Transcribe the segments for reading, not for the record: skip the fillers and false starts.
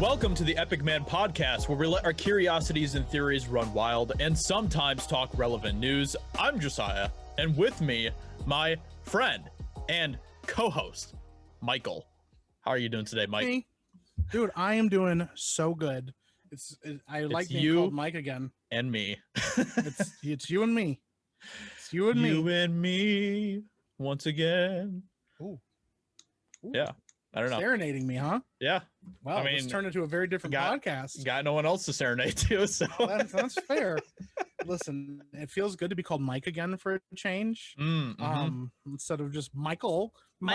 Welcome to the Epic Man Podcast, where we let our curiosities and theories run wild and sometimes talk relevant news. I'm Josiah, and with me, my friend and co-host, Michael. How are you doing today, Mike? Hey, dude, I am doing so good. I like being called Mike again. And me. It's you and me. It's you and me. You and me once again. Ooh. Yeah. I don't know. Serenading me, huh? Yeah. Well, I mean, it's turned into a very different podcast. Got no one else to serenade to, so that's fair. Listen, it feels good to be called Mike again for a change. Instead of just Michael. You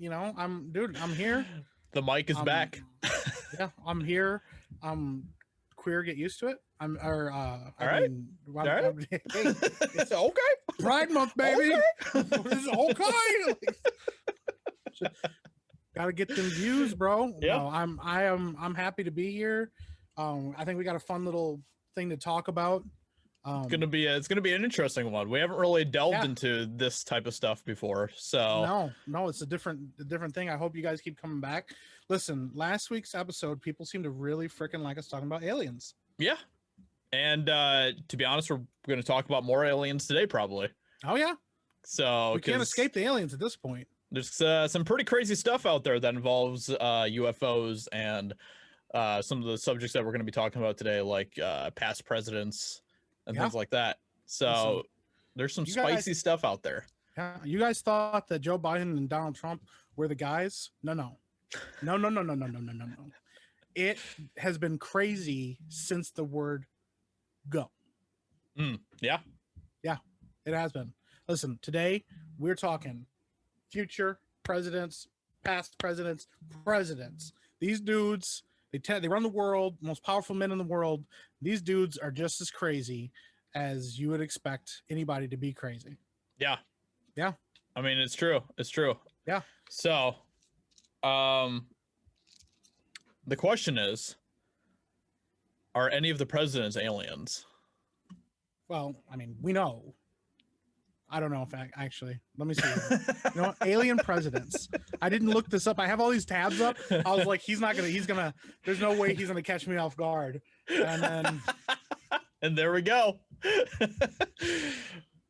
know, I'm here. The mic is back. Yeah, I'm here. Queer, get used to it. All right. Hey, it's okay. Pride Month, baby. Okay. It's okay. Gotta get them views, bro. Yeah. No, I'm happy to be here. I think we got a fun little thing to talk about. It's gonna be an interesting one. We haven't really delved into this type of stuff before, so no, it's a different thing. I hope you guys keep coming back. Listen, last week's episode, people seem to really freaking like us talking about aliens. Yeah, and to be honest, we're going to talk about more aliens today, probably. Oh yeah, so we can't escape the aliens at this point. There's some pretty crazy stuff out there that involves UFOs and some of the subjects that we're going to be talking about today, like past presidents and things like that. So there's some spicy stuff out there. Yeah, you guys thought that Joe Biden and Donald Trump were the guys? No. It has been crazy since the word go. Yeah, it has been. Listen, today we're talking future presidents, past presidents. These dudes, they run the world, most powerful men in the world. These dudes are just as crazy as you would expect anybody to be crazy. Yeah. I mean, it's true. Yeah. So, the question is, are any of the presidents aliens? Well, I mean, we know. I don't know if actually, let me see. You know, alien presidents. I didn't look this up. I have all these tabs up. I was like, he's gonna, there's no way he's gonna catch me off guard. And then, and there we go.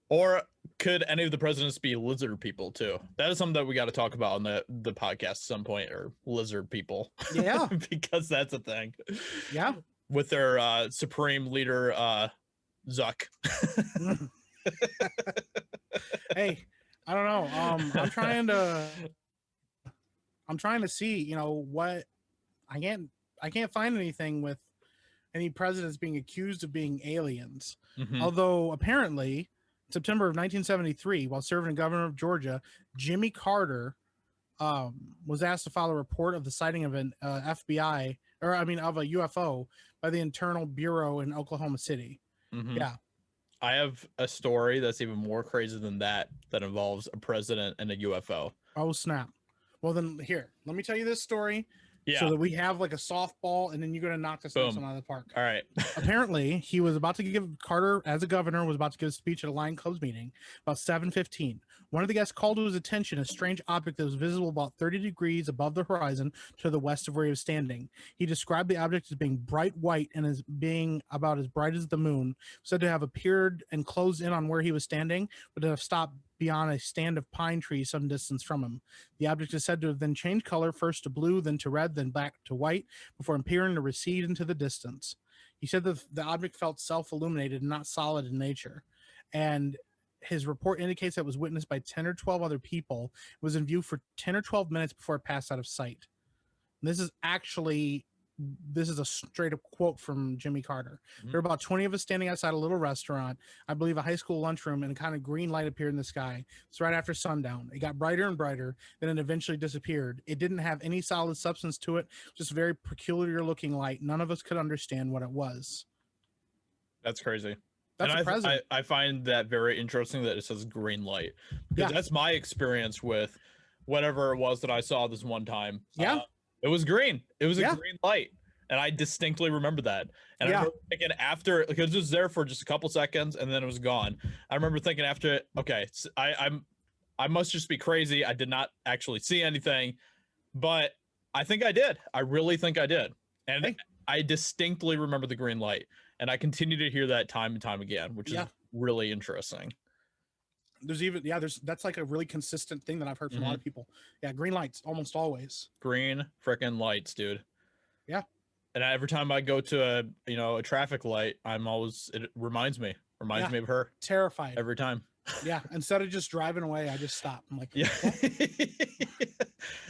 Or could any of the presidents be lizard people too? That is something that we got to talk about on the podcast at some point, or lizard people. Yeah. Because that's a thing. Yeah. With their supreme leader, Zuck. Hey, I don't know. I'm trying to see, you know, what I can't find anything with any presidents being accused of being aliens. Although apparently September of 1973, while serving as governor of Georgia, Jimmy Carter was asked to file a report of the sighting of an of a UFO by the Internal Bureau in Oklahoma City. Yeah. I have a story that's even more crazy than that involves a president and a UFO. Oh, snap. Well, then here, let me tell you this story. Yeah. So that we have like a softball, and then you're going to knock this out of the park. All right. Apparently, he was about to Carter, as a governor, was about to give a speech at a Lion Club's meeting about 7:15. One of the guests called to his attention a strange object that was visible about 30 degrees above the horizon to the west of where he was standing. He described the object as being bright white and as being about as bright as the moon, said to have appeared and closed in on where he was standing, but to have stopped beyond a stand of pine trees some distance from him. The object is said to have then changed color, first to blue, then to red, then back to white, before appearing to recede into the distance. He said that the object felt self-illuminated and not solid in nature. And his report indicates that it was witnessed by 10 or 12 other people. It was in view for 10 or 12 minutes before it passed out of sight. And this is a straight up quote from Jimmy Carter. There were about 20 of us standing outside a little restaurant, I believe a high school lunchroom, and a kind of green light appeared in the sky. It's right after sundown. It got brighter and brighter, then it eventually disappeared. It didn't have any solid substance to it, just very peculiar looking light. None of us could understand what it was. That's crazy. That's I find that very interesting that it says green light, because that's my experience with whatever it was that I saw this one time. Yeah. It was green. It was a green light. And I distinctly remember that. And I remember thinking after, because it was there for just a couple seconds and then it was gone. I remember thinking after, okay, I'm I must just be crazy. I did not actually see anything, but I think I did. I really think I did. And Hey. I distinctly remember the green light, and I continue to hear that time and time again, which is really interesting. That's like a really consistent thing that I've heard from a lot of people. Yeah, green lights almost always. Green freaking lights, dude. Yeah. And every time I go to a traffic light, it reminds me of her. Terrified. Every time. Yeah. Instead of just driving away, I just stop. I'm like, yeah.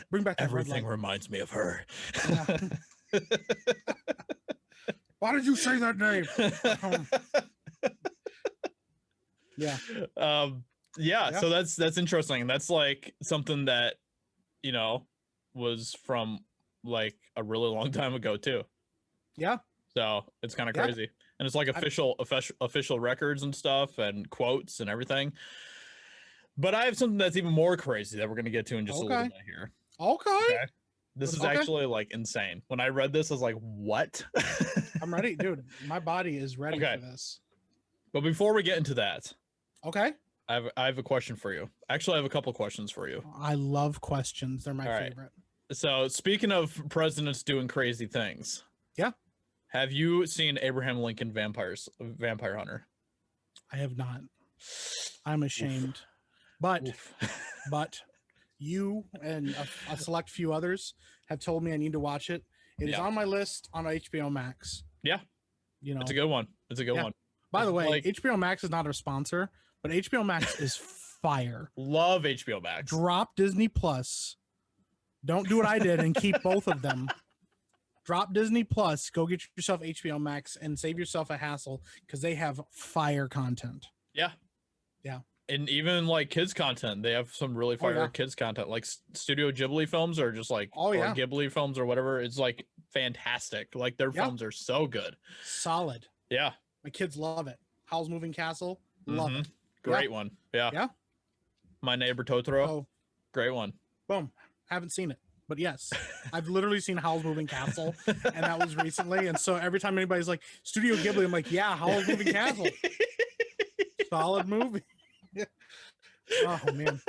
Bring back that everything reminds me of her. Yeah. Why did you say that name? Yeah. So that's interesting. That's like something that was from like a really long time ago too. Yeah. So it's kind of crazy. And it's like official records and stuff and quotes and everything. But I have something that's even more crazy that we're going to get to in just a little bit here. Okay. This is actually like insane. When I read this, I was like, what? I'm ready, dude. My body is ready for this. But before we get into that. Okay. I have a question for you. Actually, I have a couple questions for you. I love questions. They're my favorite. So speaking of presidents doing crazy things. Yeah. Have you seen Abraham Lincoln Vampire Hunter? I have not. I'm ashamed. But you and a select few others have told me I need to watch it. It is on my list on HBO Max. Yeah. It's a good one. It's a good one. By the way, HBO Max is not a sponsor, but HBO Max is fire. Love HBO Max. Drop Disney Plus. Don't do what I did and keep both of them. Drop Disney Plus, go get yourself HBO Max and save yourself a hassle because they have fire content. Yeah. Yeah. And even like kids content, they have some really fire kids content, like Studio Ghibli films or just like or Ghibli films or whatever. It's like fantastic. Like their films are so good. Solid. Yeah. My kids love it. Howl's Moving Castle. Love it. Great one. Yeah. Yeah. My Neighbor Totoro. Great one. Boom. Haven't seen it. But yes, I've literally seen Howl's Moving Castle, and that was recently. And so every time anybody's like Studio Ghibli, I'm like, yeah, Howl's Moving Castle. Solid movie. Oh man.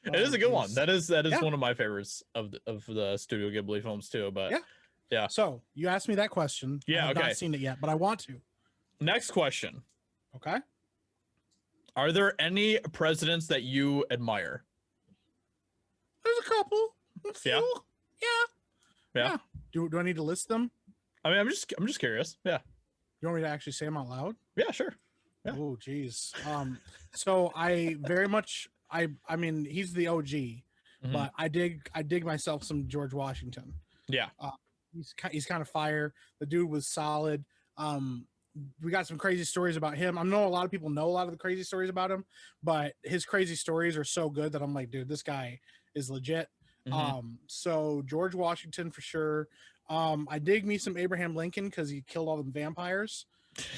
It is a good one. That is one of my favorites of the Studio Ghibli films too. But yeah. So you asked me that question. Yeah. I have not seen it yet, but I want to. Next question. Okay. Are there any presidents that you admire? There's a couple. Yeah. Do I need to list them? I mean, I'm just curious. Yeah. You want me to actually say them out loud? Yeah, sure. Yeah. Oh, geez. So I very much I mean he's the OG, but I dig myself some George Washington. Yeah. He's kind of fire. The dude was solid. We got some crazy stories about him. I know a lot of people know a lot of the crazy stories about him, but his crazy stories are so good that I'm like, dude, this guy is legit. So George Washington for sure. I dig me some Abraham Lincoln because he killed all them vampires.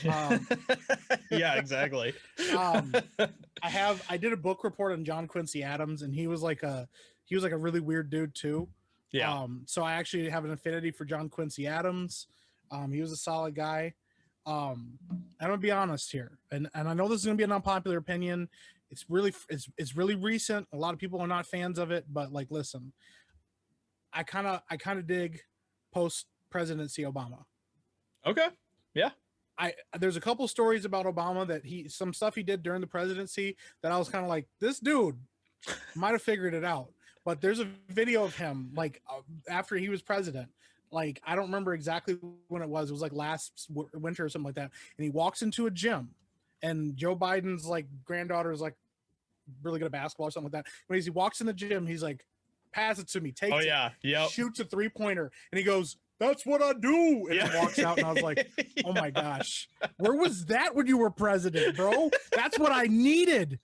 Yeah, exactly. I did a book report on John Quincy Adams, and he was like a really weird dude too. Yeah. So I actually have an affinity for John Quincy Adams. He was a solid guy. I'm gonna be honest here, and I know this is gonna be an unpopular opinion. It's really recent. A lot of people are not fans of it, but like, listen, I kind of dig post presidency Obama. Okay. Yeah. There's a couple stories about Obama that some stuff he did during the presidency that I was kind of like, this dude might have figured it out. But there's a video of him like after he was president. Like, I don't remember exactly when it was. It was like last winter or something like that. And he walks into a gym, and Joe Biden's like granddaughter is like really good at basketball or something like that. When he walks in the gym, he's like, pass it to me. Takes it, shoots a 3-pointer, and he goes, that's what I do. And he walks out, and I was like, oh my gosh, where was that when you were president, bro? That's what I needed.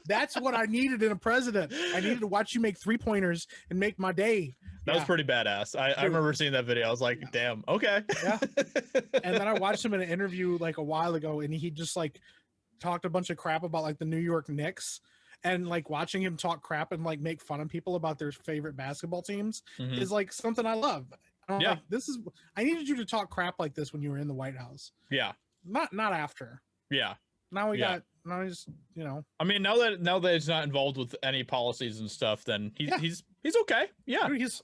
That's what I needed in a president. I needed to watch you make 3-pointers and make my day. That was pretty badass. I remember seeing that video. I was like, damn, okay. Yeah. And then I watched him in an interview like a while ago, and he just like talked a bunch of crap about like the New York Knicks. And like watching him talk crap and like make fun of people about their favorite basketball teams is like something I love. I'm like, I needed you to talk crap like this when you were in the White House. Yeah. Not after. Yeah. Now we got No, he's, you know. I mean, now that he's not involved with any policies and stuff, then he's okay. Yeah. Dude, he's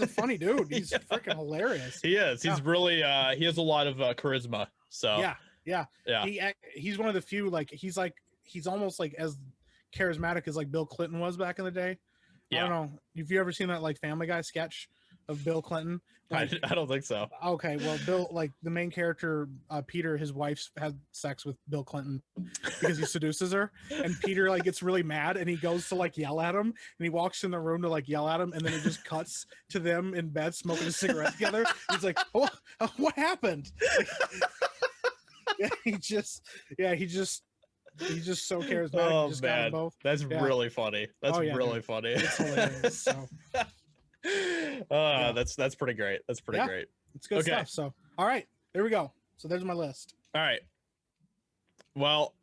a funny dude. He's freaking hilarious. He is. He's really he has a lot of charisma. So yeah. He's one of the few, like he's almost like as charismatic as like Bill Clinton was back in the day. I don't know. Have you ever seen that like Family Guy sketch of Bill Clinton? Like, I don't think so. Okay, well, Bill, like the main character, Peter, his wife had sex with Bill Clinton because he seduces her, and Peter like gets really mad and he goes to like yell at him, and he walks in the room to like yell at him, and then it just cuts to them in bed smoking a cigarette together. He's like, "Oh, what happened?" He's just so charismatic. Oh just man, got them both. that's really funny. That's really funny. It's hilarious. So. That's pretty great. That's pretty great. It's good stuff. So, all right, there we go. So there's my list. All right. Well,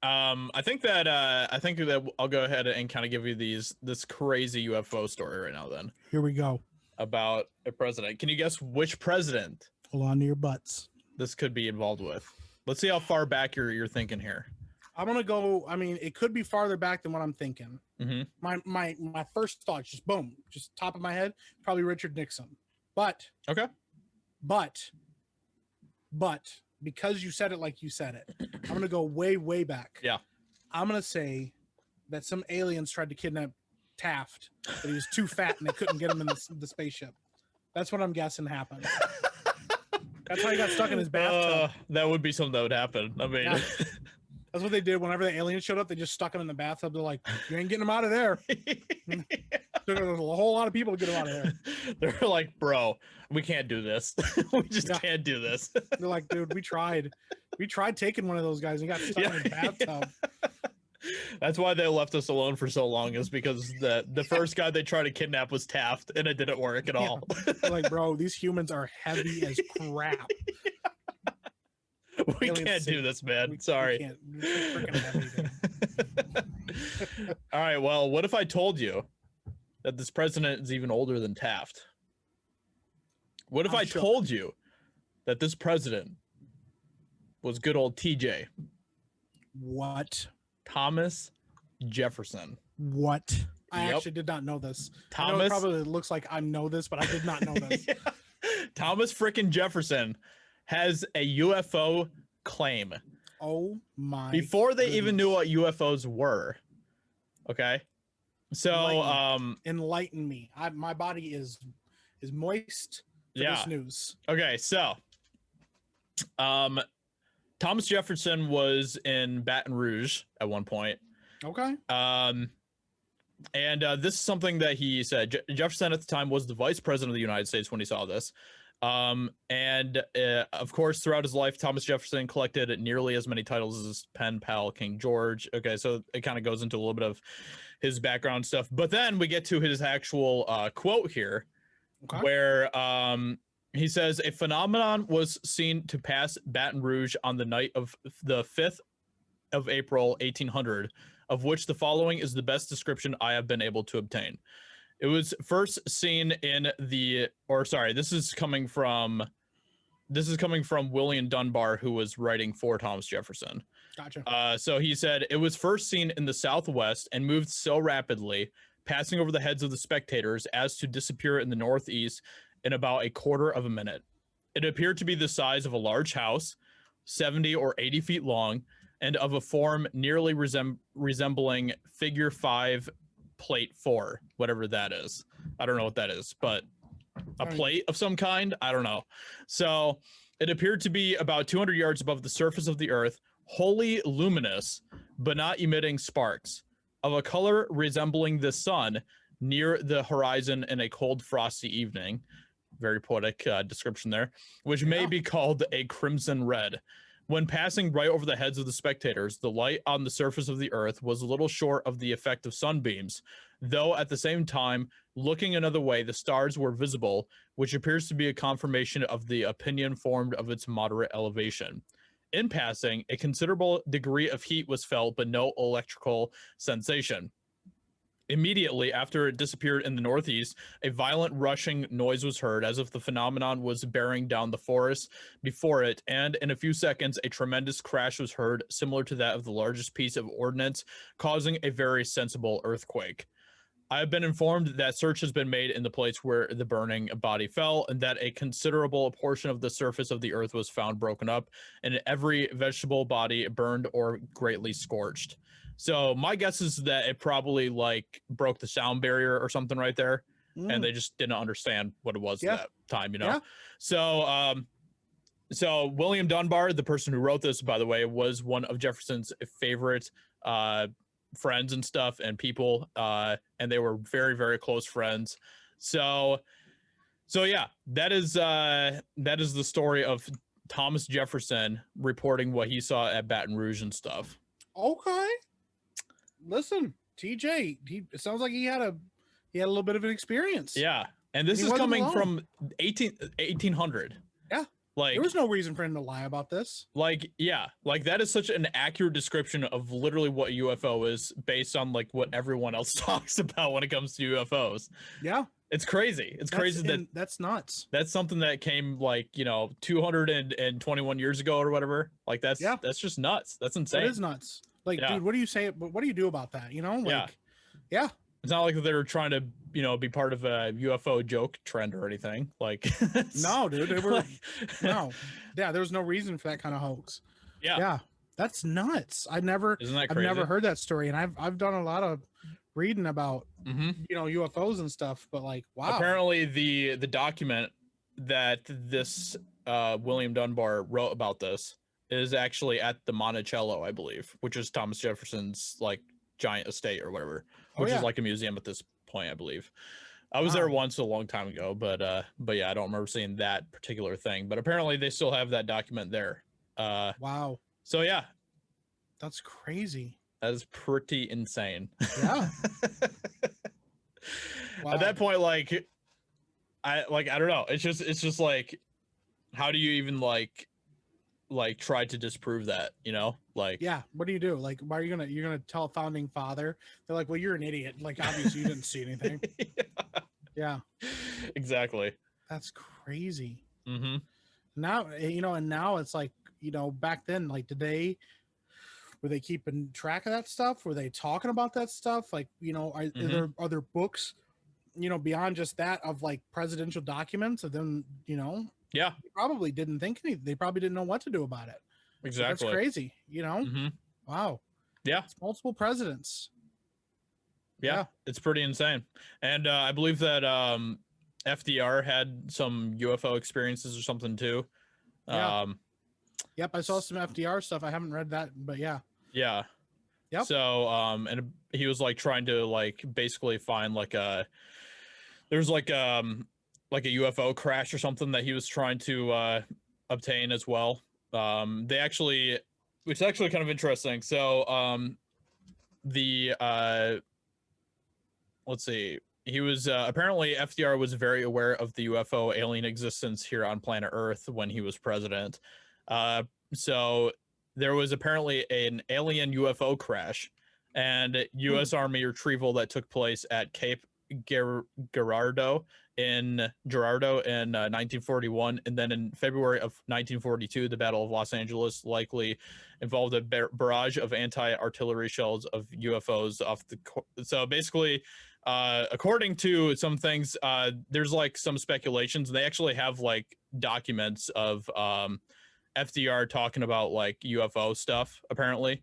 I think that I'll go ahead and kind of give you this crazy UFO story right now. Then here we go. About a president. Can you guess which president? Hold on to your butts. This could be involved with. Let's see how far back you're thinking here. I'm gonna go. I mean, it could be farther back than what I'm thinking. Mm-hmm. My first thought, just boom, just top of my head, probably Richard Nixon. But because you said it like you said it, I'm gonna go way back. Yeah. I'm gonna say that some aliens tried to kidnap Taft, but he was too fat and they couldn't get him in the spaceship. That's what I'm guessing happened. That's how he got stuck in his bathtub. That would be something that would happen. I mean. Yeah. That's what they did. Whenever the aliens showed up, they just stuck him in the bathtub. They're like, "You ain't getting him out of there." Took a whole lot of people to get him out of there. They're like, "Bro, we can't do this. We just can't do this." They're like, "Dude, we tried taking one of those guys and got stuck in the bathtub." That's why they left us alone for so long, is because the first guy they tried to kidnap was Taft, and it didn't work at all. Like, bro, these humans are heavy as crap. We can't do this, man. Sorry. All right. Well, what if I told you that this president is even older than Taft? What if I told you that this president was good old TJ? What? Thomas Jefferson. What? I actually did not know this. Thomas, I know it probably looks like I know this, but I did not know this. Thomas frickin' Jefferson has a UFO claim. Oh my! Before they even knew what UFOs were. Okay, so enlighten me. My body is moist for this news. Okay, so Thomas Jefferson was in Baton Rouge at one point. Okay. And this is something that he said. Jefferson at the time was the vice president of the United States when he saw this. Of course, throughout his life, Thomas Jefferson collected nearly as many titles as his pen pal King George. Okay, so it kind of goes into a little bit of his background stuff. But then we get to his actual quote here, where he says, "A phenomenon was seen to pass Baton Rouge on the night of the 5th of April, 1800, of which the following is the best description I have been able to obtain. It was first seen in this is coming from William Dunbar, who was writing for Thomas Jefferson. Gotcha. So he said, it was first seen in the Southwest and moved so rapidly, passing over the heads of the spectators, as to disappear in the Northeast in about a quarter of a minute. It appeared to be the size of a large house, 70 or 80 feet long, and of a form nearly resembling figure 5, plate 4, whatever that is. I don't know what that is, but a plate of some kind. I don't know. So it appeared to be about 200 yards above the surface of the earth, wholly luminous, but not emitting sparks, of a color resembling the sun near the horizon in a cold, frosty evening." Very poetic description there. "Which may be called a crimson red. When passing right over the heads of the spectators, the light on the surface of the earth was a little short of the effect of sunbeams, though at the same time, looking another way, the stars were visible, which appears to be a confirmation of the opinion formed of its moderate elevation. In passing, a considerable degree of heat was felt, but no electrical sensation. Immediately after it disappeared in the northeast, a violent rushing noise was heard as if the phenomenon was bearing down the forest before it, and in a few seconds, a tremendous crash was heard, similar to that of the largest piece of ordnance, causing a very sensible earthquake. I have been informed that search has been made in the place where the burning body fell, and that a considerable portion of the surface of the earth was found broken up, and every vegetable body burned or greatly scorched. So my guess is that it probably like broke the sound barrier or something right there, and they just didn't understand what it was at that time, you know. Yeah. So William Dunbar, the person who wrote this, by the way, was one of Jefferson's favorite friends and stuff and people, and they were very, very close friends. So yeah, that is the story of Thomas Jefferson reporting what he saw at Baton Rouge and stuff. Okay. Listen, TJ, it sounds like he had a little bit of an experience. Yeah. And this is coming from 1800. Yeah. Like, there was no reason for him to lie about this. Like, yeah, like that is such an accurate description of literally what a UFO is based on like what everyone else talks about when it comes to UFOs. Yeah. It's crazy. It's crazy that's nuts. That's something that came like, 221 years ago or whatever. Like that's just nuts. That's insane. It is nuts. Like, dude, what do you say? What do you do about that? Yeah. It's not like they're trying to, be part of a UFO joke trend or anything. Like, no, dude, they were no. Yeah, there was no reason for that kind of hoax. Yeah. Yeah. That's nuts. Isn't that crazy? I've never heard that story, and I've done a lot of reading about UFOs and stuff, but like, wow. Apparently the document that this William Dunbar wrote about this is actually at the Monticello, I believe, which is Thomas Jefferson's like giant estate or whatever, which is like a museum at this point, I believe. I was there once a long time ago, but yeah, I don't remember seeing that particular thing, but apparently they still have that document there. Wow. So yeah, that's crazy. That is pretty insane. Yeah. Wow. At that point, I don't know. It's just like, how do you even like try to disprove that, like, yeah, what do you do? Like, why are you're gonna tell a founding father? They're like, well, you're an idiot, like obviously you didn't see anything. Yeah, exactly. That's crazy. Mm-hmm. Now and now it's like, back then, like, were they keeping track of that stuff? Were they talking about that stuff? Like, are there other books, beyond just that, of like presidential documents of them, Yeah. They probably didn't think anything. They probably didn't know what to do about it. Exactly. That's crazy, Wow. Yeah. It's multiple presidents. Yeah. It's pretty insane. And I believe that FDR had some UFO experiences or something too. Yeah. Yep, I saw some FDR stuff. I haven't read that, but yeah. Yeah. Yep. So and he was like trying to like basically find like there's like a UFO crash or something that he was trying to obtain as well. Which is actually kind of interesting. So let's see. He was apparently FDR was very aware of the UFO alien existence here on planet Earth when he was president. So there was apparently an alien UFO crash and U.S. Army retrieval that took place at Cape Girardeau in 1941, and then in February of 1942, the Battle of Los Angeles likely involved a barrage of anti-artillery shells of UFOs off the. So basically, according to some things, there's like some speculations. They actually have like documents of FDR talking about like UFO stuff apparently.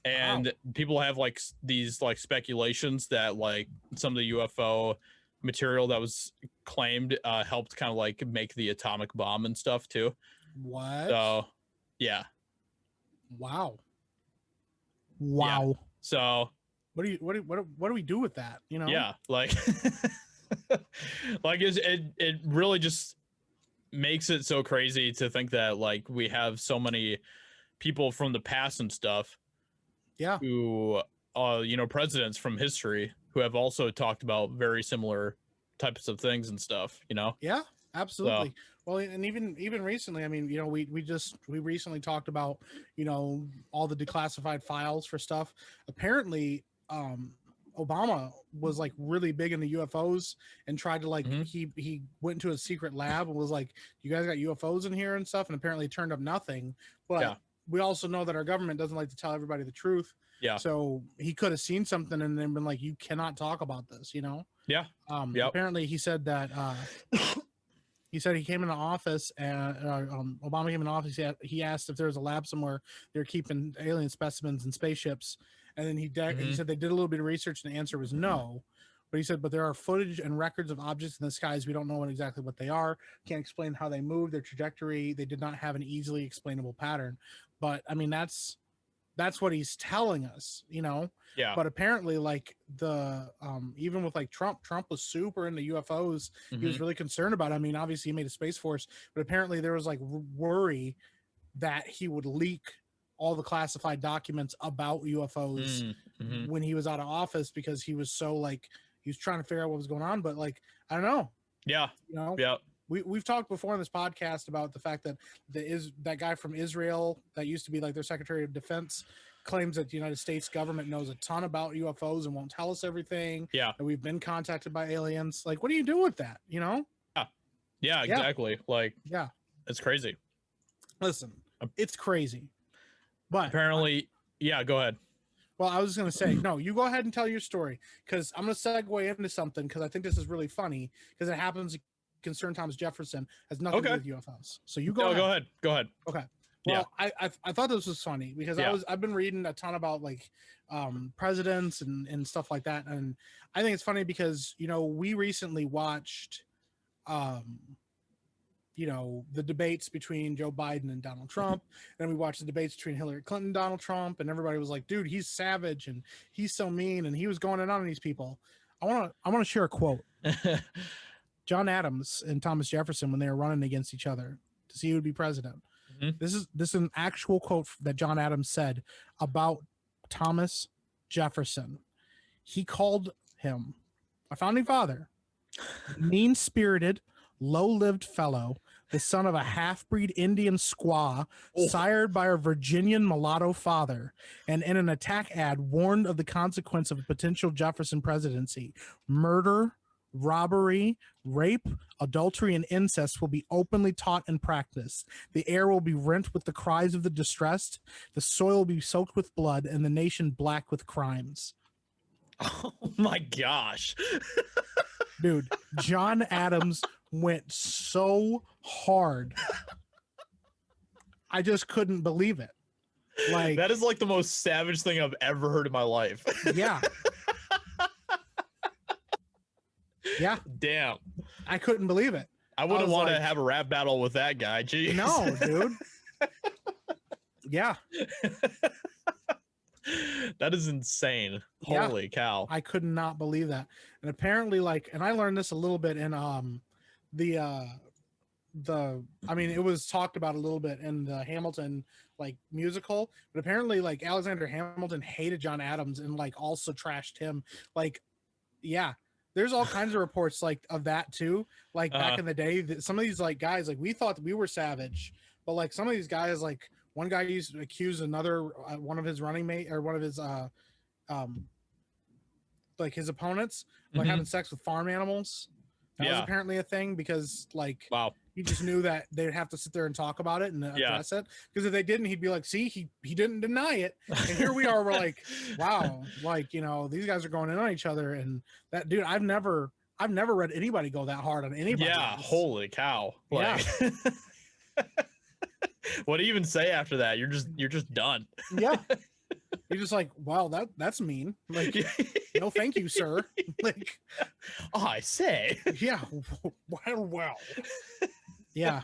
And people have like these like speculations that like some of the UFO material that was claimed helped kind of like make the atomic bomb and stuff too. What? So yeah. Wow. Yeah. So what do we do with that? Yeah, like like it really just makes it so crazy to think that like we have so many people from the past and stuff. Yeah. Who presidents from history who have also talked about very similar types of things and stuff, Yeah, absolutely. So, well, and even recently, I mean, we recently talked about, all the declassified files for stuff. Apparently, Obama was like really big into UFOs and tried to like Mhm. he went into a secret lab and was like, "You guys got UFOs in here and stuff," and apparently it turned up nothing. But Yeah. we also know that our government doesn't like to tell everybody the truth. Yeah. So he could have seen something and then been like, "You cannot talk about this," you know. Yeah. Yep. Apparently he said that he said he came in the office and Obama came in the office. He asked if there was a lab somewhere they're keeping alien specimens and spaceships, and then he Mhm. said they did a little bit of research and the answer was no. But he said, but there are footage and records of objects in the skies. We don't know exactly what they are. Can't explain how they move, their trajectory. They did not have an easily explainable pattern. But I mean, that's what he's telling us, you know. Yeah. But apparently like the even with like Trump was super into UFOs. He was Mhm. really concerned about it. I mean, obviously he made a space force, but apparently there was like worry that he would leak all the classified documents about UFOs Mhm. when he was out of office, because he was so like he was trying to figure out what was going on. But like, I don't know, Yeah. you know. Yeah. We've talked before in this podcast about the fact that that guy from Israel that used to be like their Secretary of Defense claims that the United States government knows a ton about UFOs and won't tell us everything. Yeah. That we've been contacted by aliens. Like, what do you do with that? You know? Yeah. Exactly. Like, Yeah. it's crazy. Listen, it's crazy. But Apparently, yeah. Go ahead. well, I was just gonna say, no, you go ahead and tell your story, because I'm gonna segue into something, because I think this is really funny, because it happens to concern Thomas Jefferson, has nothing to do with UFOs. So you go No, ahead. go ahead. Go ahead. Okay. Well, I thought this was funny because Yeah. I've been reading a ton about like presidents and stuff like that, and I think it's funny because, you know, we recently watched you know, the debates between Joe Biden and Donald Trump, and we watched the debates between Hillary Clinton and Donald Trump, and everybody was like, dude, he's savage and he's so mean and he was going in on these people. I want to share a quote. John Adams and Thomas Jefferson, when they were running against each other to see who would be president. Mhm. This is an actual quote that John Adams said about Thomas Jefferson. He called him a founding father, mean-spirited, low-lived fellow, the son of a half-breed Indian squaw, sired by a Virginian mulatto father, and in an attack ad warned of the consequence of a potential Jefferson presidency. Murder, robbery, rape, adultery, and incest will be openly taught and practiced. The air will be rent with the cries of the distressed. The soil will be soaked with blood, and the nation black with crimes. Oh my gosh. Dude, John Adams went so hard. I just couldn't believe it. Like, that is like the most savage thing I've ever heard in my life. yeah. Yeah. Damn. I couldn't believe it. I wouldn't want to like, have a rap battle with that guy. Jeez. No, dude. Yeah. That is insane. Yeah. Holy cow. I could not believe that. And apparently, like, and I learned this a little bit in the I mean, it was talked about a little bit in the Hamilton like musical, but apparently like Alexander Hamilton hated John Adams and like also trashed him. Like, yeah, there's all kinds of reports like of that too. Like back in the day, that some of these like guys, like we thought that we were savage, but like some of these guys, like one guy used to accuse another one of his running mate or one of his like his opponents like having sex with farm animals. That was apparently a thing because like wow, he just knew that they'd have to sit there and talk about it and address it, because if they didn't, he'd be like, see, he didn't deny it, and here we are, we're like, wow, like, you know, these guys are going in on each other. And that dude, I've never read anybody go that hard on anybody else. Holy cow. Like, what do you even say after that? You're just done. Yeah. You're just like, wow, that's mean. Like, no, thank you, sir. Like, oh, I say. Yeah. Well. Yeah.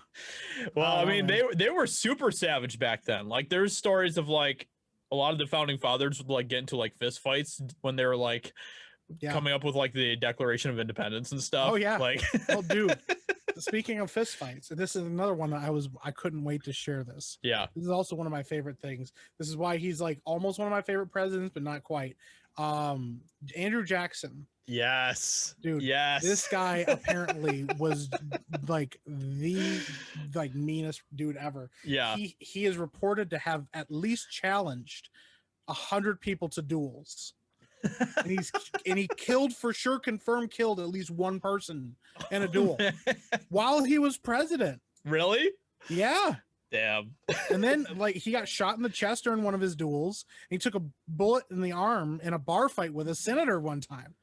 Well, I mean, they were super savage back then. Like, there's stories of like a lot of the founding fathers would like get into like fist fights when they were like coming up with like the Declaration of Independence and stuff. Oh yeah. Like, oh dude. Speaking of fist fights, and this is another one that I couldn't wait to share this. Yeah. This is also one of my favorite things. This is why he's like almost one of my favorite presidents, but not quite. Andrew Jackson. Yes. Dude. Yes. This guy apparently was like the like meanest dude ever. Yeah. He is reported to have at least challenged 100 people to duels. and he killed, for sure, confirmed killed at least one person in a duel while he was president. Really? Yeah. Damn. And then like he got shot in the chest during one of his duels. And he took a bullet in the arm in a bar fight with a senator one time.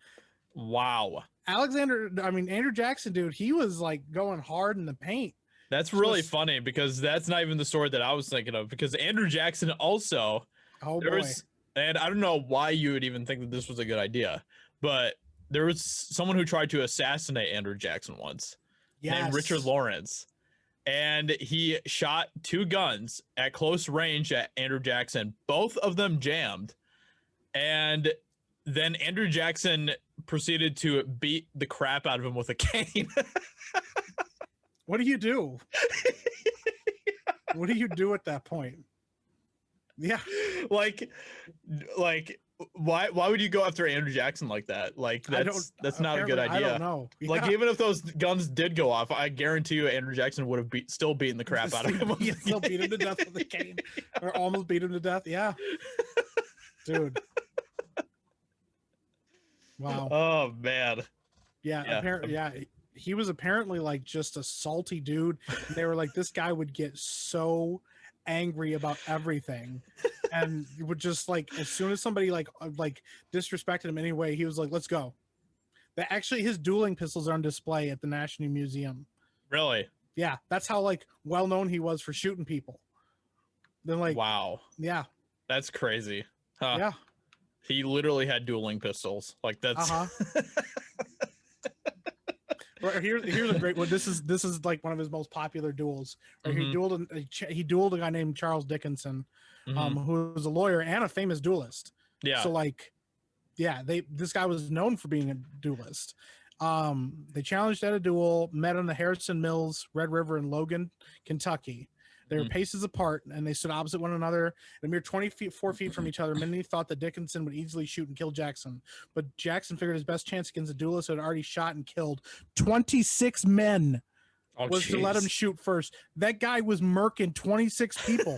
Wow. Andrew Jackson, dude, he was like going hard in the paint. That's really funny because that's not even the story that I was thinking of, because Andrew Jackson also, and I don't know why you would even think that this was a good idea, but there was someone who tried to assassinate Andrew Jackson once, named Richard Lawrence, and he shot 2 guns at close range at Andrew Jackson. Both of them jammed, and then Andrew Jackson proceeded to beat the crap out of him with a cane. What do you do? What do you do at that point? Yeah. Like why would you go after Andrew Jackson like that? Like that's not a good idea. I don't know. Yeah. Like even if those guns did go off, I guarantee you Andrew Jackson would have still beaten the crap out of him. Still beat him to death with a cane, or almost beat him to death. Yeah. Dude. Wow. Oh man. Yeah. Apparently, yeah. He was apparently like just a salty dude. And they were like, this guy would get so angry about everything, and would just like, as soon as somebody like disrespected him anyway, he was like, let's go. That actually, his dueling pistols are on display at the National Museum. Really? Yeah, that's how like well known he was for shooting people. Then like, wow. Yeah. That's crazy. Huh. Yeah. He literally had dueling pistols. Like that's. Here's a great one. This is like one of his most popular duels. He dueled a guy named Charles Dickinson, who was a lawyer and a famous duelist. Yeah. So like, yeah, this guy was known for being a duelist. They challenged at a duel, met on the Harrison Mills, Red River in Logan, Kentucky. They were paces apart, and they stood opposite one another, a mere 4 feet from each other. Many thought that Dickinson would easily shoot and kill Jackson, but Jackson figured his best chance against a duelist who had already shot and killed 26 men was to let him shoot first. That guy was murking 26 people.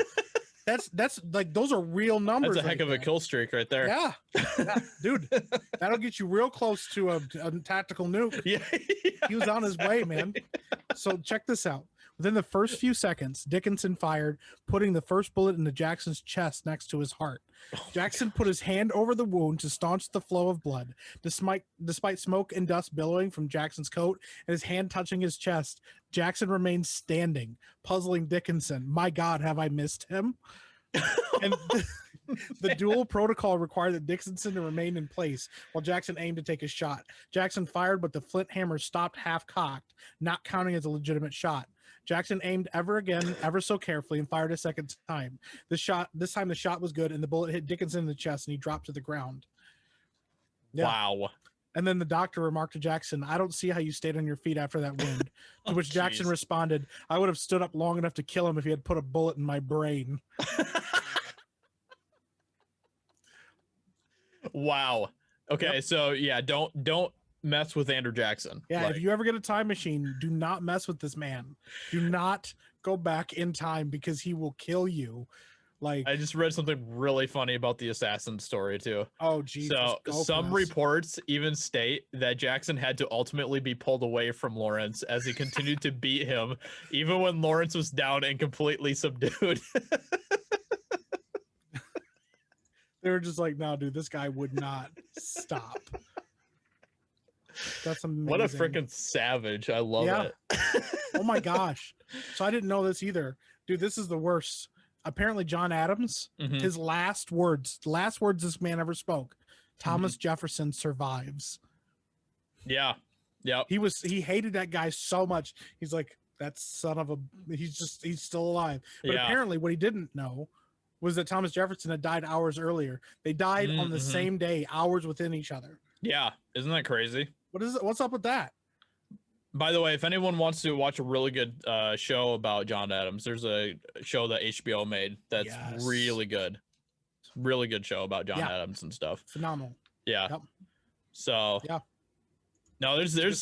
That's like, those are real numbers. That's a heck of a kill streak right there. Yeah, dude, that'll get you real close to a tactical nuke. Yeah. He was on his way, man. So check this out. Within the first few seconds, Dickinson fired, putting the first bullet into Jackson's chest next to his heart. Jackson put his hand over the wound to staunch the flow of blood. Despite smoke and dust billowing from Jackson's coat and his hand touching his chest, Jackson remained standing, puzzling Dickinson. My God, have I missed him? And the duel protocol required that Dickinson to remain in place while Jackson aimed to take a shot. Jackson fired, but the flint hammer stopped half-cocked, not counting as a legitimate shot. Jackson aimed ever so carefully, and fired a second time. This time the shot was good, and the bullet hit Dickinson in the chest, and he dropped to the ground. Yeah. Wow. And then the doctor remarked to Jackson, I don't see how you stayed on your feet after that wound. To which Jackson responded, I would have stood up long enough to kill him if he had put a bullet in my brain. Wow. Okay, so yeah, don't mess with Andrew Jackson. Yeah, if you ever get a time machine, do not mess with this man. Do not go back in time, because he will kill you. Like, I just read something really funny about the assassin story too. Oh, Jesus. So some reports even state that Jackson had to ultimately be pulled away from Lawrence as he continued to beat him, even when Lawrence was down and completely subdued. They were just like, no, dude, this guy would not stop. That's amazing. What a freaking savage. I love it. Oh my gosh. So I didn't know this either. Dude, this is the worst. Apparently John Adams, his last words this man ever spoke, Thomas Jefferson survives. Yeah. Yeah. He hated that guy so much. He's like, that son of a, he's still alive. But apparently what he didn't know was that Thomas Jefferson had died hours earlier. They died on the same day, hours within each other. Yeah. Isn't that crazy? What's up with that? By the way, if anyone wants to watch a really good show about John Adams, there's a show that HBO made that's really good. Really good show about John Adams and stuff. Phenomenal. Yeah. Yep. So no, there's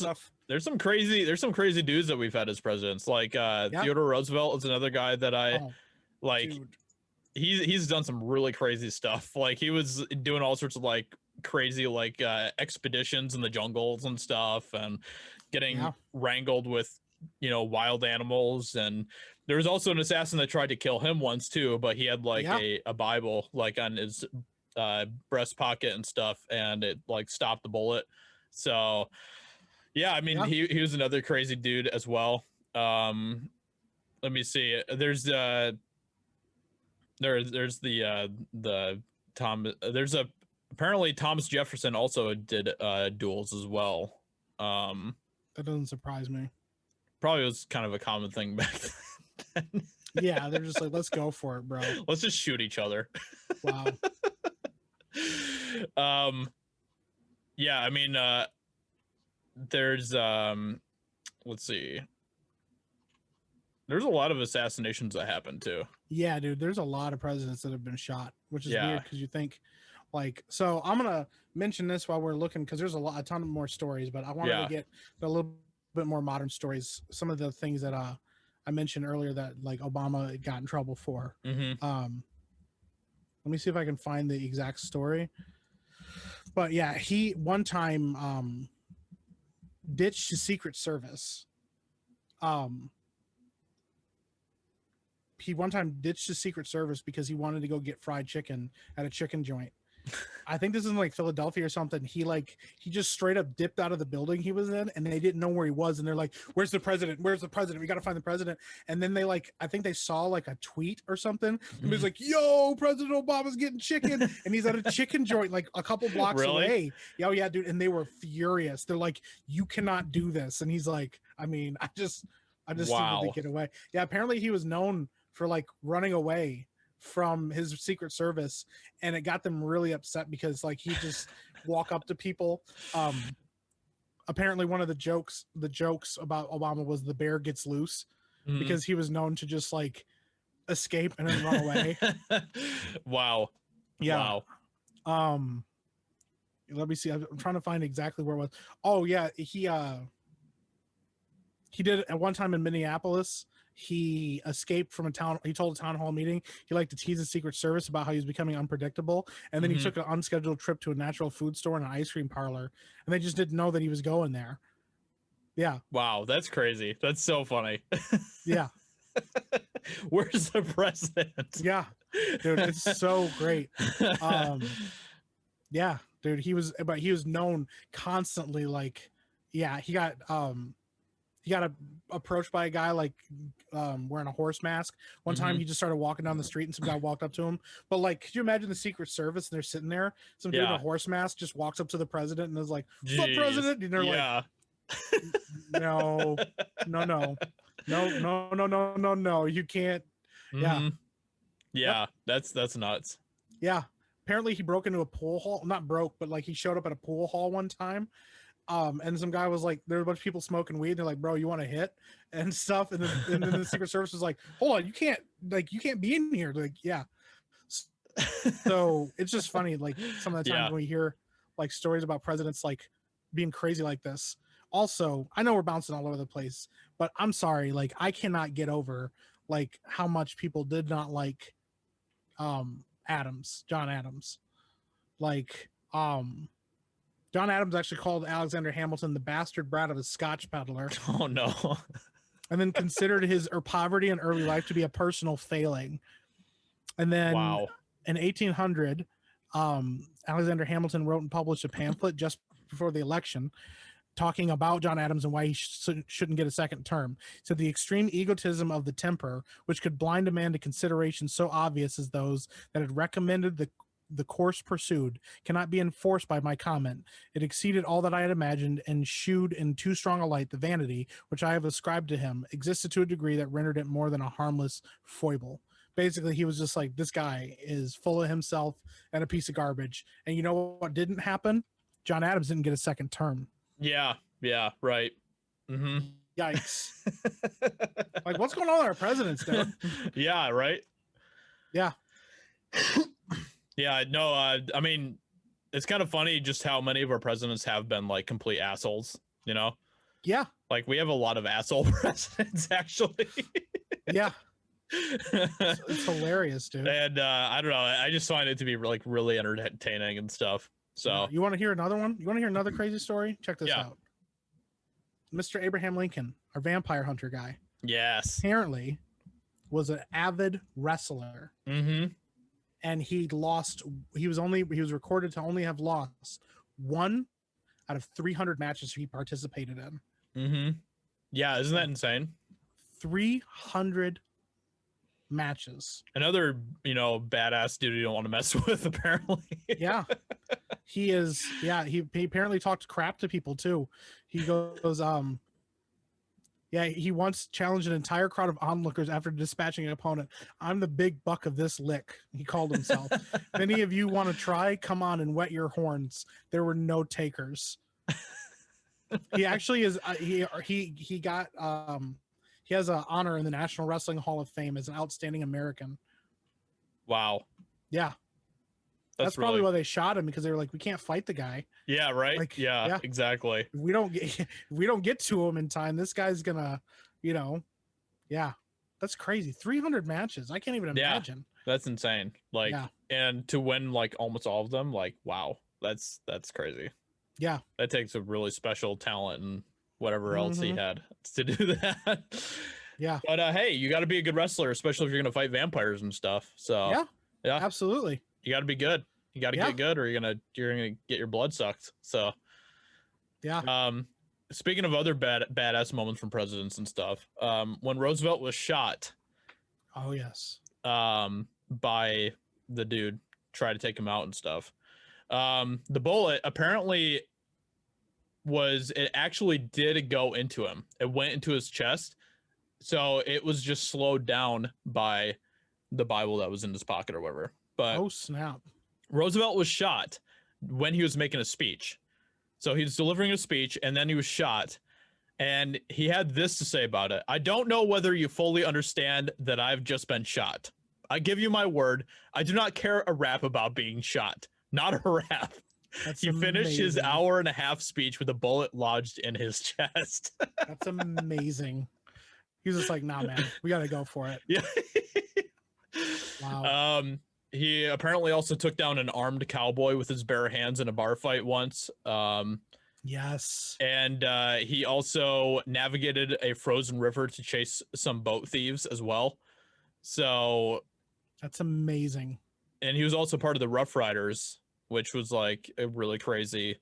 some crazy dudes that we've had as presidents. Like Theodore Roosevelt is another guy that I like. Dude. He's done some really crazy stuff. Like he was doing all sorts of like crazy like expeditions in the jungles and stuff, and getting wrangled with, you know, wild animals. And there was also an assassin that tried to kill him once too, but he had like a Bible like on his breast pocket and stuff, and it like stopped the bullet. So yeah, I mean, he was another crazy dude as well. Let me see. There's the Tom. There's a apparently Thomas Jefferson also did duels as well. That doesn't surprise me. Probably was kind of a common thing back then. Yeah, they're just like, let's go for it, bro. Let's just shoot each other. Wow. Yeah, I mean, there's let's see. There's a lot of assassinations that happened too. Yeah, dude, there's a lot of presidents that have been shot, which is weird because you think like, so I'm gonna mention this while we're looking because there's a ton of more stories, but I wanted to get a little bit more modern stories. Some of the things that I mentioned earlier that like Obama got in trouble for. Let me see if I can find the exact story. But yeah, he one time ditched his Secret Service. He one time ditched his Secret Service because he wanted to go get fried chicken at a chicken joint. I think this is in like Philadelphia or something. He just straight up dipped out of the building he was in, and they didn't know where he was. And they're like, "Where's the president? Where's the president? We got to find the president." And then they like, I think they saw like a tweet or something. And he was like, "Yo, President Obama's getting chicken," and he's at a chicken joint like a couple blocks away. Oh yeah, dude. And they were furious. They're like, "You cannot do this." And he's like, "I mean, I just needed to get away." Yeah, apparently he was known for like running away from his Secret Service, and it got them really upset because like he just walk up to people. Apparently one of the jokes about Obama was the bear gets loose, because he was known to just like escape and then run away. Wow. Yeah. Wow. Let me see. I'm trying to find exactly where it was. Oh yeah, he did it at one time in Minneapolis. He escaped from he told a town hall meeting he liked to tease the Secret Service about how he was becoming unpredictable, and then he took an unscheduled trip to a natural food store and an ice cream parlor, and they just didn't know that he was going there. Yeah. Wow, that's crazy. That's so funny. Yeah. Where's the president? Yeah, dude, it's so great. Yeah, dude, he was known constantly like, yeah, he got approached by a guy like wearing a horse mask. One time he just started walking down the street and some guy walked up to him. But like, could you imagine the Secret Service and they're sitting there? Some dude in a horse mask just walks up to the president and is like, "What's up, president?" And they're like, no, you can't. Yeah, that's nuts. Yeah, apparently he broke into a pool hall. Not broke, but like he showed up at a pool hall one time. And some guy was like, there were a bunch of people smoking weed. And they're like, "Bro, you want to hit?" and stuff. And then the Secret Service was like, "Hold on, you can't be in here." Like, yeah. So it's just funny. Like some of the times when we hear like stories about presidents, like being crazy like this. Also, I know we're bouncing all over the place, but I'm sorry. Like, I cannot get over like how much people did not like, John Adams. Like, John Adams actually called Alexander Hamilton the bastard brat of a Scotch peddler. Oh no. And then considered his poverty and early life to be a personal failing. And then in 1800, Alexander Hamilton wrote and published a pamphlet just before the election talking about John Adams and why he shouldn't get a second term. So the extreme egotism of the temper, which could blind a man to considerations so obvious as those that had recommended the course pursued, cannot be enforced by my comment. It exceeded all that I had imagined, and shewed in too strong a light the vanity which I have ascribed to him existed to a degree that rendered it more than a harmless foible. Basically, he was just like, this guy is full of himself and a piece of garbage. And you know what didn't happen? John Adams didn't get a second term. Yeah, right. Yikes. Like, what's going on with our presidents, dude? Yeah, right? Yeah. Yeah, no, I mean, it's kind of funny just how many of our presidents have been like complete assholes, you know? Yeah. Like, we have a lot of asshole presidents, actually. Yeah. It's hilarious, dude. And I don't know, I just find it to be like really entertaining and stuff. So you want to hear another one? You want to hear another crazy story? Check this Yeah. out. Mr. Abraham Lincoln, our vampire hunter guy, yes. apparently was an avid wrestler. Mm-hmm. And he was recorded to only have lost 1 out of 300 matches he participated in. Mm-hmm. Yeah, isn't that insane? 300 matches. Another, badass dude you don't want to mess with, apparently. Yeah. He is, he apparently talked crap to people too. He goes, he once challenged an entire crowd of onlookers after dispatching an opponent. I'm the big buck of this lick, he called himself. If any of you want to try, come on and wet your horns. There were no takers. He actually is, he has an honor in the National Wrestling Hall of Fame as an outstanding American. Wow. Yeah. That's probably why they shot him, because they were like, we can't fight the guy. Yeah, right. Like, yeah, exactly. If we don't get to him in time, this guy's gonna, that's crazy. 300 matches. I can't even imagine. That's insane. Like, and to win like almost all of them, like, wow, that's crazy. Yeah. That takes a really special talent and whatever else he had to do that. Yeah. But hey, you got to be a good wrestler, especially if you're gonna fight vampires and stuff. So yeah, absolutely. You got to be good. You got to get good, or you're gonna get your blood sucked. So yeah. Speaking of other badass moments from presidents and stuff, when Roosevelt was shot, oh yes, by the dude, try to take him out and stuff. The bullet apparently it actually did go into him. It went into his chest, so it was just slowed down by the Bible that was in his pocket or whatever. But oh snap. Roosevelt was shot when he was making a speech. So he was delivering a speech and then he was shot. And he had this to say about it. I don't know whether you fully understand that I've just been shot. I give you my word. I do not care a rap about being shot. Not a rap. He finished his hour-and-a-half speech with a bullet lodged in his chest. That's amazing. He was just like, nah, man, we got to go for it. Yeah. Wow. He apparently also took down an armed cowboy with his bare hands in a bar fight once. Yes. And he also navigated a frozen river to chase some boat thieves as well. So that's amazing. And he was also part of the Rough Riders, which was like a really crazy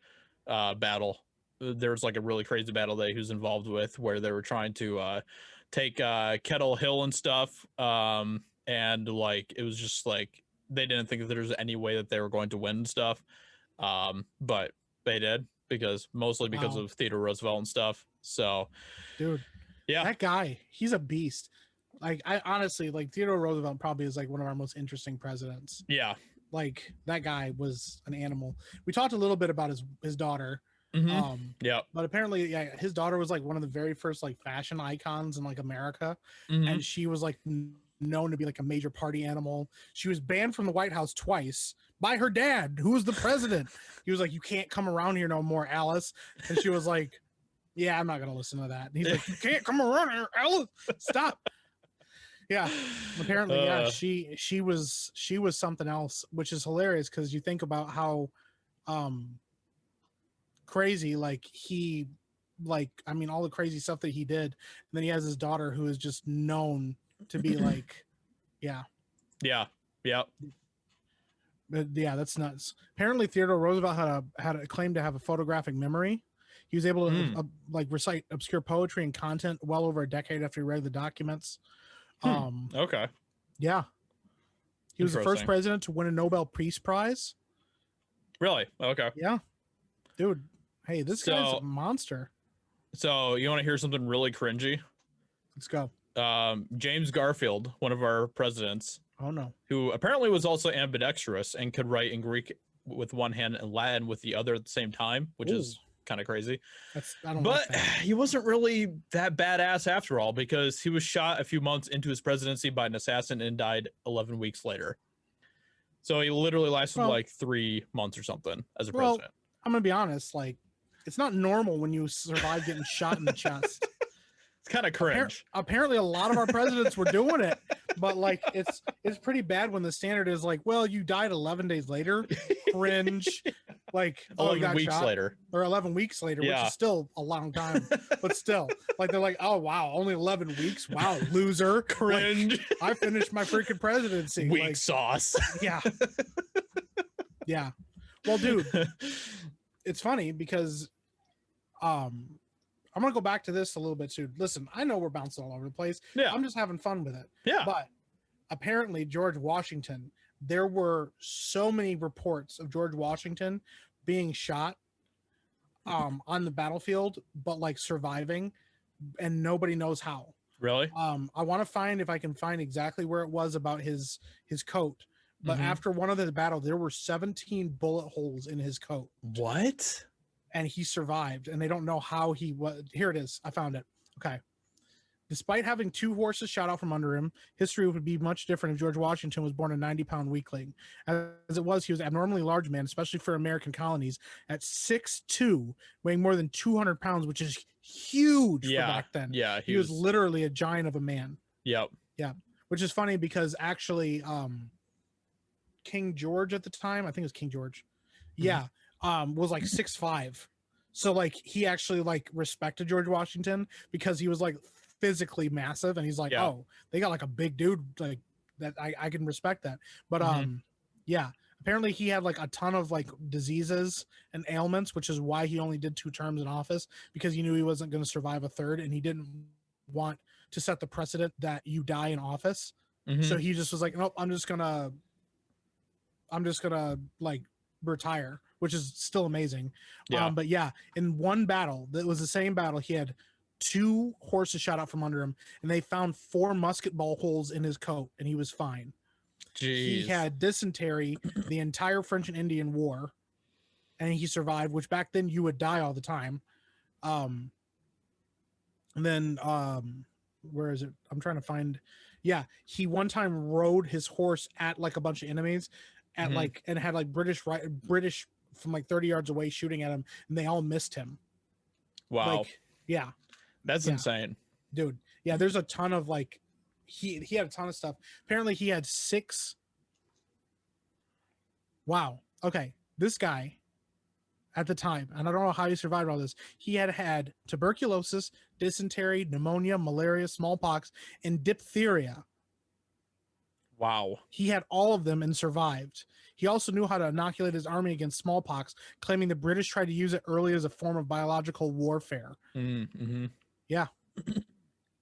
battle. There was like a really crazy battle that he was involved with where they were trying to take Kettle Hill and stuff. And like it was just like they didn't think that there was any way that they were going to win and stuff. But they did, mostly because of Theodore Roosevelt and stuff. So dude, yeah, that guy, he's a beast. Like I honestly, like Theodore Roosevelt probably is like one of our most interesting presidents. Yeah. Like that guy was an animal. We talked a little bit about his daughter. Yeah. But apparently, his daughter was like one of the very first like fashion icons in like America. And she was like known to be like a major party animal. She was banned from the White House twice by her dad, who was the president. He was like, you can't come around here no more, Alice. And she was like, yeah, I'm not gonna listen to that. And he's like, you can't come around here, Alice, stop. Yeah, apparently, she was something else, which is hilarious because you think about how crazy all the crazy stuff that he did, and then he has his daughter who is just known to be like, but yeah, that's nuts. Apparently, Theodore Roosevelt had a claim to have a photographic memory. He was able to recite obscure poetry and content well over a decade after he read the documents. Okay. Yeah. He was the first president to win a Nobel Peace Prize. Really? Okay. Yeah. Dude, hey, this guy's a monster. So you want to hear something really cringy? Let's go. James Garfield, one of our presidents. Oh no. Who apparently was also ambidextrous and could write in Greek with one hand and Latin with the other at the same time, which is kind of crazy. He wasn't really that badass after all, because he was shot a few months into his presidency by an assassin and died 11 weeks later. So he literally lasted like 3 months or something as a president. I'm gonna be honest, like it's not normal when you survive getting shot in the chest. It's kind of cringe. Apparently a lot of our presidents were doing it, but like it's pretty bad when the standard is like, well, you died 11 days later. Cringe. Like, oh, he 11 got weeks shot, later. or 11 weeks later, which Yeah. is still a long time, but still, like, they're like, oh wow, only 11 weeks, wow, loser, Cringe. Like, I finished my freaking presidency. Weak Like, sauce. yeah, yeah. Well, dude, it's funny because I'm gonna go back to this a little bit too. Listen, I know we're bouncing all over the place. Yeah. I'm just having fun with it. Yeah. But apparently George Washington, there were so many reports of George Washington being shot on the battlefield, but like surviving, and nobody knows how. Really? I want to find if I can find exactly where it was about his coat. But Mhm. after one of the battle, there were 17 bullet holes in his coat, What? and he survived. And they don't know how he was. Here it is. I found it. Okay. Despite having 2 horses shot out from under him, history would be much different if George Washington was born a 90-pound weakling. As it was, he was an abnormally large man, especially for American colonies, at 6'2", weighing more than 200 pounds, which is huge for back then. Yeah. He was literally a giant of a man. Yep. Yeah. Which is funny because actually King George at the time, I think it was King George. Yeah. Was like 6'5". So like he actually like respected George Washington because he was like physically massive, and he's like, Yeah. oh, they got like a big dude like that. I can respect that. But yeah, apparently he had like a ton of like diseases and ailments, which is why he only did 2 terms in office, because he knew he wasn't going to survive a third, and he didn't want to set the precedent that you die in office. Mhm. So he just was like, nope, I'm just gonna like retire, which is still amazing. Yeah. But yeah, in one battle, that was the same battle, he had 2 horses shot out from under him, and they found 4 musket ball holes in his coat, and he was fine. Jeez. He had dysentery the entire French and Indian War, and he survived, which back then you would die all the time. And then where is it? I'm trying to find. Yeah, he one time rode his horse at like a bunch of enemies at like, and had like British from like 30 yards away shooting at him, and they all missed him. Wow. Like, yeah. That's insane. Dude. Yeah, there's a ton of like he had a ton of stuff. Apparently he had 6. Wow. Okay. This guy at the time, and I don't know how he survived all this, he had tuberculosis, dysentery, pneumonia, malaria, smallpox, and diphtheria. Wow. He had all of them and survived. He also knew how to inoculate his army against smallpox, claiming the British tried to use it early as a form of biological warfare. Mm-hmm. Yeah.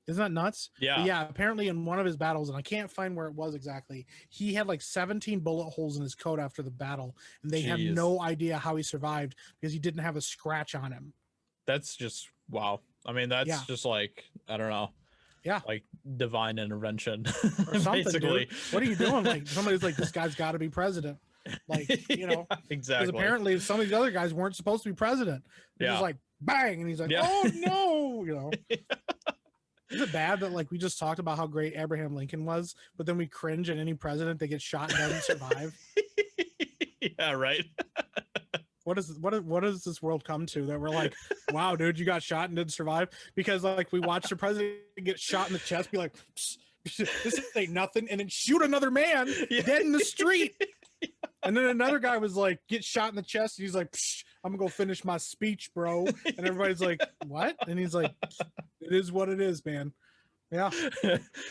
Isn't that nuts? Yeah. But yeah, apparently in one of his battles, and I can't find where it was exactly, he had like 17 bullet holes in his coat after the battle, and they have no idea how he survived because he didn't have a scratch on him. That's just wow. I mean, that's just like, I don't know. Yeah. Like divine intervention. Or something, basically. dude. What are you doing? Like somebody's like, this guy's got to be president. Like, you know, exactly. Because apparently some of these other guys weren't supposed to be president. They're just like, bang, and he's like, oh no, you know. Is it bad that like we just talked about how great Abraham Lincoln was, but then we cringe at any president that gets shot and doesn't survive? Yeah, right. What does this world come to that we're like, wow, dude, you got shot and didn't survive? Because like we watched the president get shot in the chest, be like, this ain't nothing, and then shoot another man dead in the street. And then another guy was like, get shot in the chest, and he's like, I'm gonna go finish my speech, bro. And everybody's like, what? And he's like, it is what it is, man. Yeah.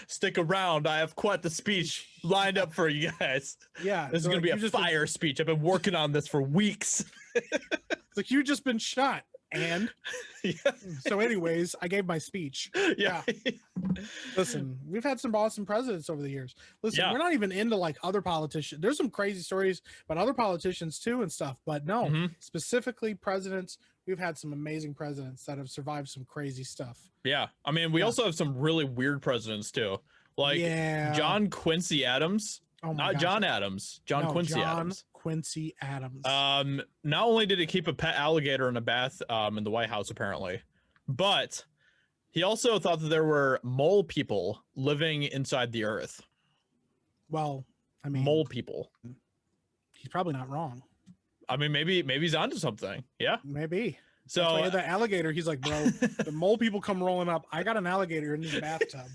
Stick around. I have quite the speech lined up for you guys. Yeah. This is going to be a fire speech. I've been working on this for weeks. It's like, you've just been shot. And so anyways, I gave my speech. Yeah. Listen, we've had some awesome presidents over the years. Listen, we're not even into like other politicians. There's some crazy stories about other politicians too and stuff, but no, specifically presidents. We've had some amazing presidents that have survived some crazy stuff. Yeah. I mean, we also have some really weird presidents too. Like John Quincy Adams. Oh my Not gosh. John Adams. John Quincy Adams. Quincy Adams. Not only did he keep a pet alligator in a bath in the White House, apparently, but he also thought that there were mole people living inside the earth. Well, I mean, mole people. He's probably not wrong. I mean, maybe he's onto something. Yeah, maybe. So the alligator, he's like, bro, the mole people come rolling up. I got an alligator in the bathtub.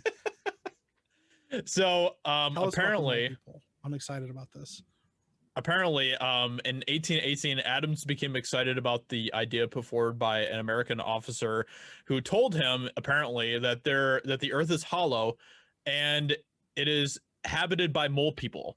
So apparently, I'm excited about this. apparently, in 1818, Adams became excited about the idea put forward by an American officer who told him, apparently, that the Earth is hollow and it is habited by mole people.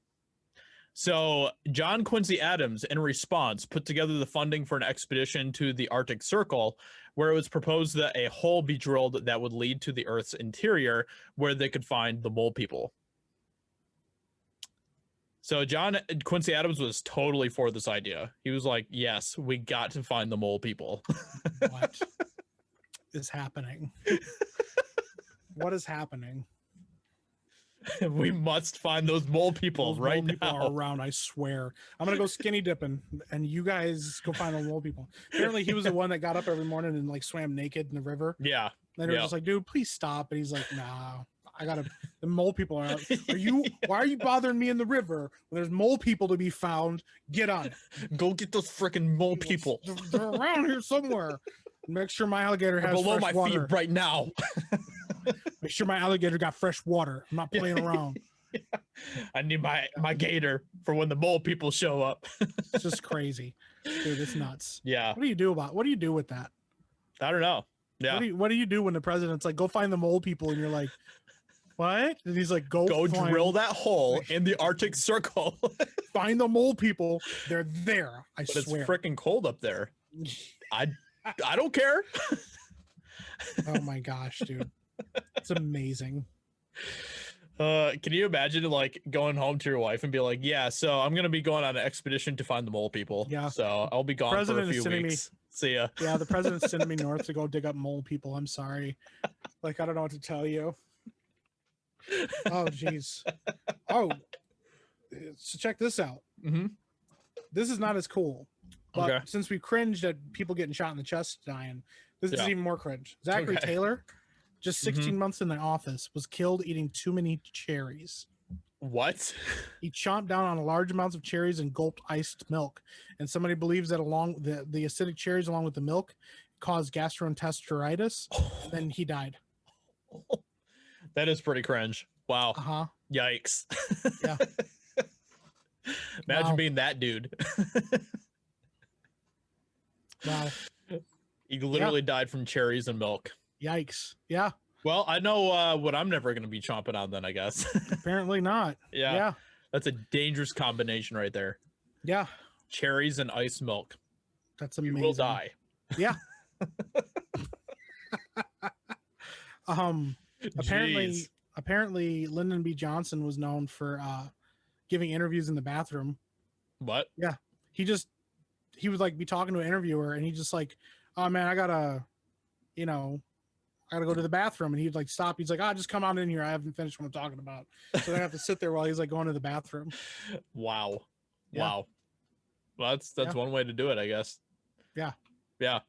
So John Quincy Adams, in response, put together the funding for an expedition to the Arctic Circle, where it was proposed that a hole be drilled that would lead to the Earth's interior, where they could find the mole people. So John Quincy Adams was totally for this idea. He was like, yes, we got to find the mole people. What is happening? What is happening? We must find those mole people Those right mole people now. are around, I swear. I'm gonna go skinny dipping, and you guys go find the mole people. Apparently, he was the one that got up every morning and like swam naked in the river. Yeah. And they were just like, "Dude, please stop." And he's like, "Nah, I gotta." The mole people are out. Why are you bothering me in the river when there's mole people to be found? Get on it. Go get those freaking mole people. They're around here somewhere. Make sure my alligator has Below my fresh water. feet right now. Make sure my alligator got fresh water. I'm not playing around. Yeah. I need my gator for when the mole people show up. It's just crazy, dude. It's nuts. Yeah. What do you do with that? I don't know. Yeah. What do you do when the president's like, go find the mole people, and you're like, what? And he's like, go drill that hole in the Arctic Circle. Find the mole people. They're there. I But swear. it's freaking cold up there. I don't care. Oh my gosh, dude. It's amazing. Can you imagine like going home to your wife and be like, yeah, so I'm gonna be going on an expedition to find the mole people. Yeah. So I'll be gone President for a is few sending weeks. See ya. Yeah, the president's sending me north to go dig up mole people. I'm sorry. Like, I don't know what to tell you. Oh, jeez. Oh, so check this out. Mm-hmm. This is not as cool. But Okay. since we cringed at people getting shot in the chest dying, this is Yeah. even more cringe. Zachary Okay. Taylor, just 16 months in the office, was killed eating too many cherries. What? He chomped down on large amounts of cherries and gulped iced milk. And somebody believes that along the acidic cherries along with the milk caused gastroenteritis. And then he died. That is pretty cringe. Wow. Uh-huh. Yikes. Yeah. Imagine Wow. being that dude. Wow. He literally died from cherries and milk. Yikes. Yeah. Well, I know what I'm never going to be chomping on then, I guess. Apparently not. Yeah. Yeah. That's a dangerous combination right there. Yeah. Cherries and iced milk. That's You amazing. will die. Yeah. Jeez. Apparently Lyndon B. Johnson was known for giving interviews in the bathroom. What? He would like be talking to an interviewer and he just like, oh man, I gotta go to the bathroom. And he'd like stop. He's like, just come on in here. I haven't finished what I'm talking about. So they have to sit there while he's like going to the bathroom. Wow. Yeah. Wow. Well, that's one way to do it, I guess. Yeah. Yeah.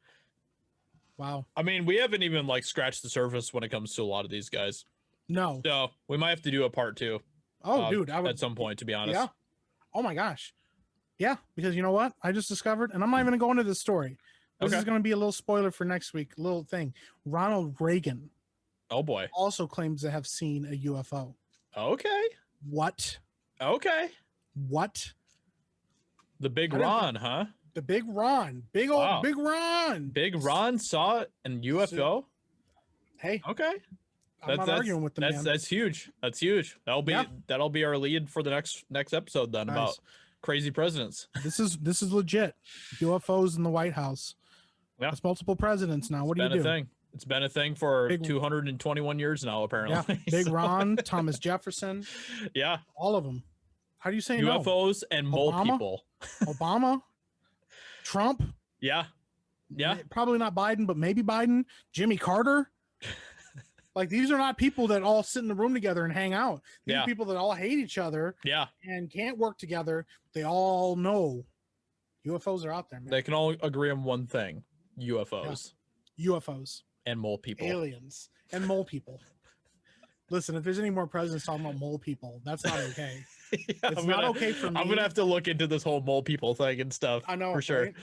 Wow. I mean, we haven't even like scratched the surface when it comes to a lot of these guys. No. So we might have to do a part 2. Oh, dude. I would at some point, to be honest. Yeah. Oh my gosh. Yeah. Because you know what? I just discovered, and I'm not even going to go into this story. This Okay. is going to be a little spoiler for next week. Little thing. Ronald Reagan Oh boy. also claims to have seen a UFO. Okay. What? Okay. What? The Big I didn't- Ron, huh? The Big Ron. Big old Wow. Big Ron. Big Ron saw an UFO. Hey, Okay. I'm not arguing with the man. That's huge. That's huge. Yeah. That'll be our lead for the next episode then, Nice. about crazy presidents. This is legit. UFOs in the White House. Yeah. That's multiple presidents now. What do you Been do? a thing. It's been a thing for Big- 221 years now, apparently. Yeah. Big So, Ron, Thomas Jefferson, yeah. all of them. How do you say no? UFOs and mole Obama? people. Obama, Trump, Yeah. Yeah. probably not Biden, but maybe Biden, Jimmy Carter. Like, these are not people that all sit in the room together and hang out. These Yeah. are people that all hate each other Yeah. and can't work together. They all know UFOs are out there, man. They can all agree on one thing: UFOs UFOs, and mole people. aliens, and mole people. Listen, if there's any more presidents talking about mole people, that's not okay. Yeah, It's not okay for me. I'm gonna have to look into this whole mole people thing and stuff. I know for sure. right?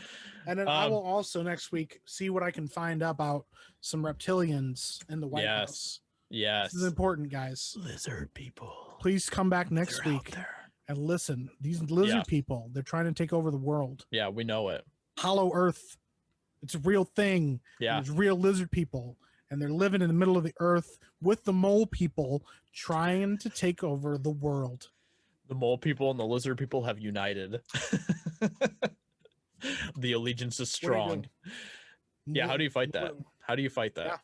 And then I will also next week see what I can find about some reptilians in the White House. Yes. This is important, guys. Lizard people. Please come back next They're out week. there. and listen. These lizard people, they're trying to take over the world. Yeah, we know it. Hollow Earth, it's a real thing. Yeah. There's real lizard people, and they're living in the middle of the earth with the mole people trying to take over the world. The mole people and the lizard people have united. The allegiance is strong. Yeah, how do you fight that? How do you fight that? Yeah.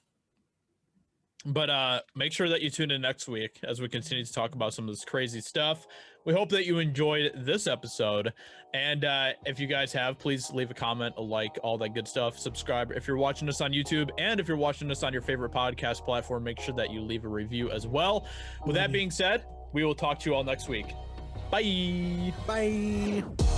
But make sure that you tune in next week as we continue to talk about some of this crazy stuff. We hope that you enjoyed this episode. And if you guys have, please leave a comment, a like, all that good stuff. Subscribe if you're watching us on YouTube. And if you're watching us on your favorite podcast platform, make sure that you leave a review as well. With that being said, we will talk to you all next week. Bye. Bye.